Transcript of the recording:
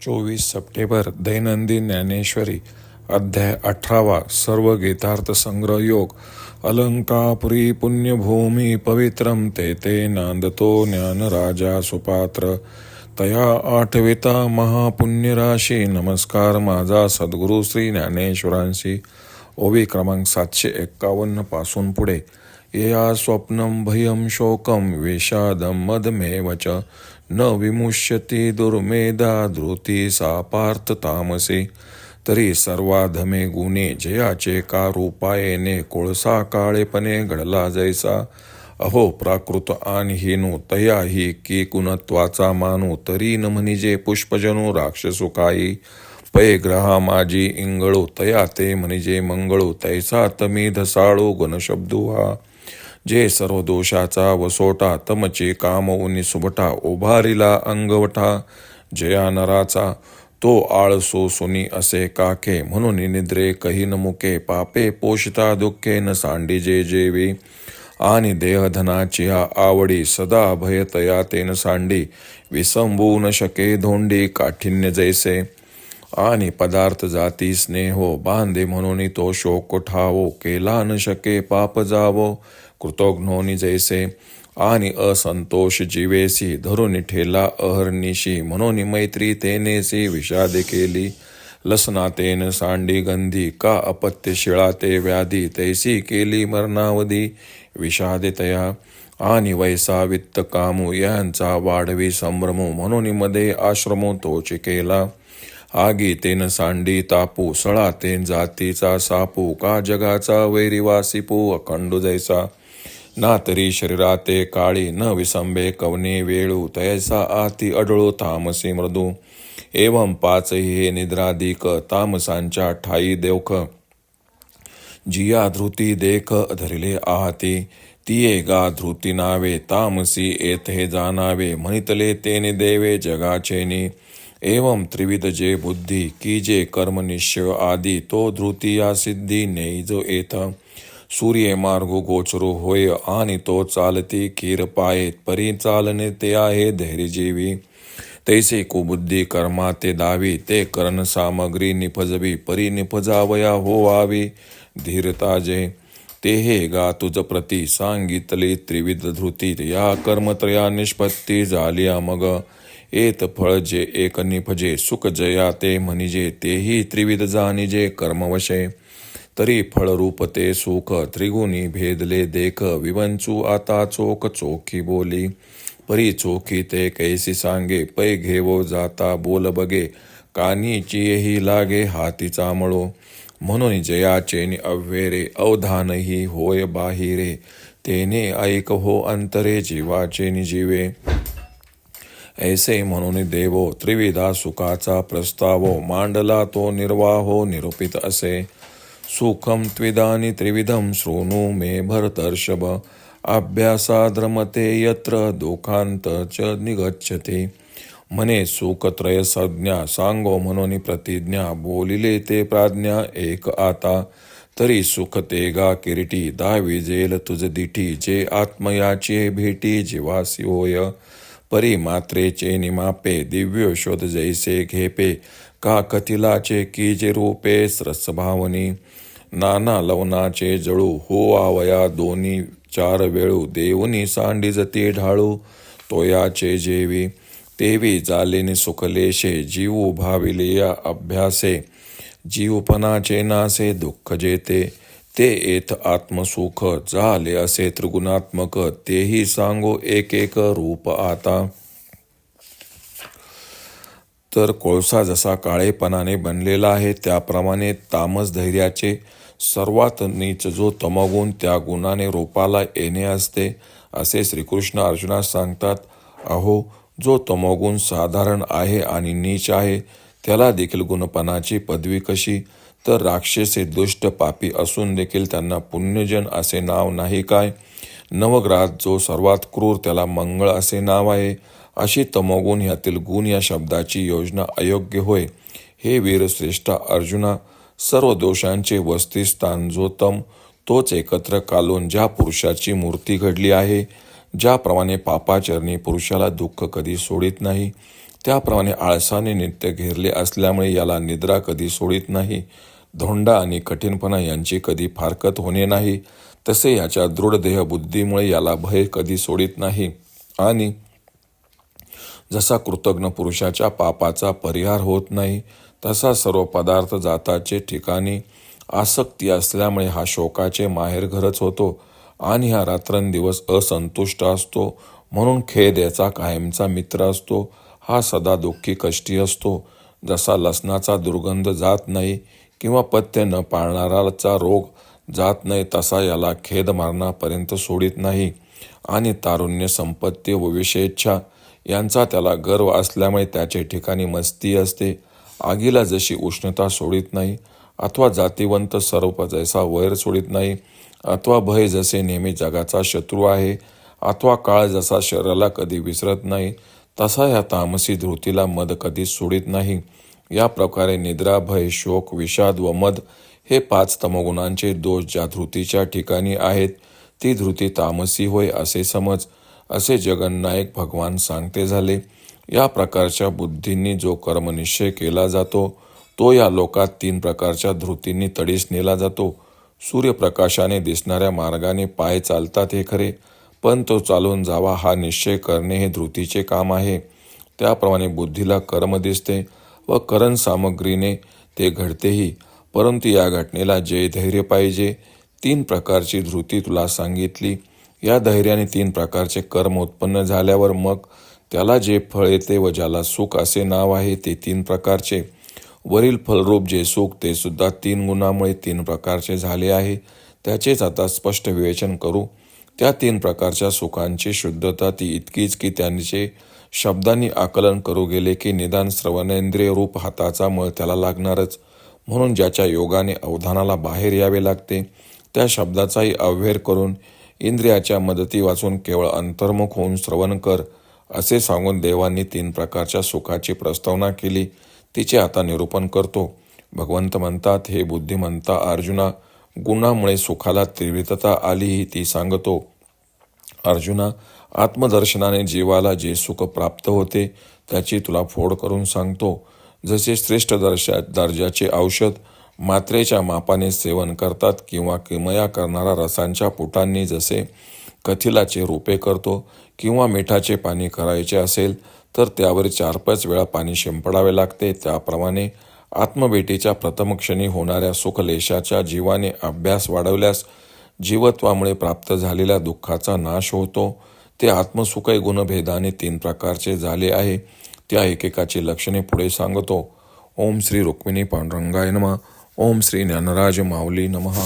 24 September दैनंदिन ज्ञानेश्वरी अध्याय 18 सर्व गीतार्थ संग्रह योग अलंकापुरी पुण्यभूमी पवित्रम ते नांदतो ज्ञानराजा सुपात्र तया आठविता महापुण्यराशी नमस्कार माझा सद्गुरू श्री ज्ञानेश्वरांशी. ओवी क्रमांक 751 पासून पुढे. या स्वप्नम भयम शोकम विषादम मदमेव च न विमुष्यती दुर्मेधा धृती सा पार्थ तामसी. तरी सर्वाधमे गुणे जयाचे का रूपायेने कोळसा काळेपणे घडला जैसा. अहो प्राकृत आणि हिनू तयाही की कुणत्वाचा मानू तरी न म्हणिजे पुष्पजनू राक्षसु काही. पै ग्रहा माझी इंगळू तया ते म्हणिजे मंगळू तैसा तमी धसाळू गुणशब्दू हा. जे सर्व दोषाचा वसोटा तमचे काम उनी सुबटा उभारिला अंगवटा. जया नराचा तो आळसो सुनी असे काके म्हणून निद्रे कही न मुके. पापे पोषिता दुःखे न सांडी जे जेवी आणि देहधनाची हा आवडी सदा भय तया तेन सांडी. विसंबू न शके धोंडी काठिन्य जैसे आणि पदार्थ जाती स्नेहो बांधे म्हणून तो शोक ठावो. केला न शके पाप जावो कृतघ्नोनी जैसे आणि असंतोष जीवेसी धरून ठेला अहर्निशी. म्हणून मैत्री तेनेसी विषादे केली लसना तेन सांडी गंधी. का अपत्य शिळा ते व्याधी तैसी केली मरणावधी विषादे तया. आणि वैसा वित्त कामू यांचा वाढवी संभ्रमू म्हणून मध्ये आश्रमो तोच केला. आगी तेन सांडी तापू सळा तेन जातीचा सापू. का जगाचा वैरिवासिपू अखंडू जैसा. ना तरी शरीराते काळी न विसंबे कवने वेळू तैसा आती अडळू तामसी मृदू. एवं पाच हे निद्रादिक तामसांच्या ठाई देवख. जिया धृती देख धरिले आहाती तिये गा धृती नावे. तामसी येथे जाणावे म्हणितले तेने देवे जगाचेनी. एवं त्रिविध जे बुद्धी की जे कर्म निश्चय आदी तो धृती या सिद्धी नेई जो येथ. सूर्य मार्गो गोचरो होय आणि तो चालती खीर पाये परी चालणे ते आहे धैर्यजीवी. तैसे कुबुद्धी कर्मा ते दावी ते करण सामग्री निपजवी परी निपजावया होवावी धीरता जे. ते हे गा तुझ प्रती सांगितले त्रिविध धृती. या कर्मत्रया निष्पत्ती झालिया मग एत फळ जे एक निपजे सुख जया ते म्हणिजे तेही त्रिविध जाणिजे कर्मवशे. तरी फळरूप ते सुख त्रिगुणी भेदले देख. विवंचू आता चोख चोखी बोली परी चोखी ते कैसी सांगे. पै घेवो जाता बोल बगे कानीची लागे हातीचा मळो. म्हणून जयाचे अव्हेरे अवधानही होय बाहिरे. तेने ऐक हो अंतरे जीवाचे निजीवे. ऐसे म्हणून देवो त्रिविधा सुखाचा प्रस्तावो मांडला तो निर्वाहो निरूपित असे. सुखम त्विदानी त्रिविधम शृणु मे भरतर्षभ. अभ्यासाद्रमते यत्र दुःखांत च निगच्छते. म्हणे सुखत्रय संज्ञा सांगो म्हणून प्रतिज्ञा. बोलिले ते प्राज्ञा एक आता. तरी सुख ते गा किरीटी दाविजेल तुझ दिठी. जे आत्मयाचे भेटी जीवासी होय परी मात्रेचे निमापे. दिव्य शोध जैसे घेपे का कथिलाचे की जे रूपे रसभावनी. नाना लवनाचे जळू हो आवया दोन्ही चार वेळू. देऊनी सांडी जती ढाळू तोयाचे जेवी. तेवी जालेने सुखलेशे जीव भाविले या अभ्यासे. जीवपणाचे नासे दुःख जेते ते येत आत्मसुख. झाले असे त्रिगुणात्मक तेही सांगो एक एक रूप आता. तर कोळसा जसा काळेपणाने बनलेला आहे त्याप्रमाणे तामस धैर्याचे सर्वात नीच जो तमोगुण त्या गुणाने रूपाला येणे असते असे श्रीकृष्ण अर्जुनास सांगतात. अहो जो तमोगुण साधारण आहे आणि नीच आहे त्याला देखील गुणपणाची पदवी कशी. तर राक्षसे दुष्ट पापी असून देखील त्यांना पुण्यजन असे नाव नाही काय. नवग्रहात जो सर्वात क्रूर त्याला मंगळ असे नाव आहे. अशी तमोगुण ह्यातील गुण या शब्दाची योजना अयोग्य होय. हे वीरश्रेष्ठा अर्जुना सर्व दोषांचे वस्तिस्थान जो तम तोच एकत्र कालून ज्या पुरुषाची मूर्ती घडली आहे. ज्याप्रमाणे पापाचरणी पुरुषाला दुःख कधी सोडित नाही त्याप्रमाणे आळसाने नित्य घेरले असल्यामुळे याला निद्रा कधी सोडित नाही. धोंडा आणि कठीणपणा यांची कधी फारकत होणे नाही. तसे याच्या दृढ देहबुद्धीमुळे याला भय कधी सोडित नाही. आणि जसा कृतज्ञ पुरुषाच्या पापाचा परिहार होत नाही, तसा सर्व पदार्थ जाताचे ठिकाणी आसक्ती असल्यामुळे हा शोकाचे माहेरघरच होतो आणि हा रात्रंदिवस असंतुष्ट असतो. म्हणून खेद याचा कायमचा मित्र असतो. हा सदा दुःखी कष्टी असतो. जसा लसणाचा दुर्गंध जात नाही किंवा पथ्य न पाळणाराचा रोग जात नाही, तसा याला खेद मरणापर्यंत सोडित नाही. आणि तारुण्य, संपत्ती व विषयेच्छा यांचा त्याला गर्व असल्यामुळे त्याचे ठिकाणी मस्ती असते. आगीला जशी उष्णता सोडित नाही, अथवा जातिवंत सर्प जैसा वैर सोडित नाही, अथवा भय जसे नेहमी जगाचा शत्रू आहे, अथवा काळ जसा शरीराला कधी विसरत नाही, तसा या तामसी धृतीला मद कधीच सोडित नाही. या प्रकारे निद्रा, भय, शोक, विषाद व मद हे 5 तमोगुणांचे दोष ज्या धृतीच्या ठिकाणी आहेत, ती धृती तामसी होय असे समज. असे जगन्नायक भगवान सांगते झाले. या प्रकारच्या बुद्धींनी जो कर्मनिश्चय केला जातो, तो या लोकात 3 प्रकारच्या धृतींनी तडीस नेला जातो. सूर्यप्रकाशाने दिसणाऱ्या मार्गाने पाय चालतात हे खरे, पण तो चालून जावा हा निश्चय करणे हे धृतीचे काम आहे. त्याप्रमाणे बुद्धीला कर्म दिसते व करण सामग्रीने ते घडतेही, परंतु या घटनेला जे धैर्य पाहिजे, 3 प्रकारची धृती तुला सांगितली. या धैर्याने 3 प्रकारचे कर्म उत्पन्न झाल्यावर मग त्याला जे फळ येते व ज्याला सुख असे नाव आहे, ते 3 प्रकारचे. वरील फलरूप जे सुख ते सुद्धा 3 गुणामुळे 3 प्रकारचे झाले आहे. त्याचेच आता स्पष्ट विवेचन करू. त्या 3 प्रकारच्या सुखांची शुद्धता ती इतकीच की त्यांचे शब्दांनी आकलन करू गेले की निदान श्रवणेंद्रिय रूप हाताचा मळ त्याला लागणारच. म्हणून ज्याच्या योगाने अवधानाला बाहेर यावे लागते, त्या शब्दाचाही अव्हेर करून इंद्रियाच्या मदती वाचून केवळ अंतर्मुख होऊन श्रवण कर, असे सांगून देवांनी 3 प्रकारच्या सुखाची प्रस्तावना केली. तिचे आता निरूपण करतो. भगवंत म्हणतात, हे बुद्धिमंता अर्जुना, गुणामुळे सुखाला तीव्रता आली ही ती सांगतो. अर्जुना, आत्मदर्शनाने जीवाला जे सुख प्राप्त होते त्याची तुला फोड करून सांगतो. जसे श्रेष्ठ दर्जाचे औषध मात्रेच्या मापाने सेवन करतात किंवा किमया करणारा रसांच्या पुटांनी जसे कथिलाचे रूपे करतो, किंवा मिठाचे पाणी करायचे असेल तर त्यावर 4-5 वेळा पाणी शिंपडावे लागते, त्याप्रमाणे आत्मभेटीच्या प्रथम क्षणी होणाऱ्या सुखलेशाच्या जीवाने अभ्यास वाढवल्यास जीवत्वामुळे प्राप्त झालेल्या दुःखाचा नाश होतो. ते आत्मसुखही गुणभेदाने 3 प्रकारचे झाले आहे. त्या एकेकाची लक्षणे पुढे सांगतो. ओम श्री रुक्मिणी पांडुरंगाय नमः. ओम श्री ज्ञानराज माऊली नमः.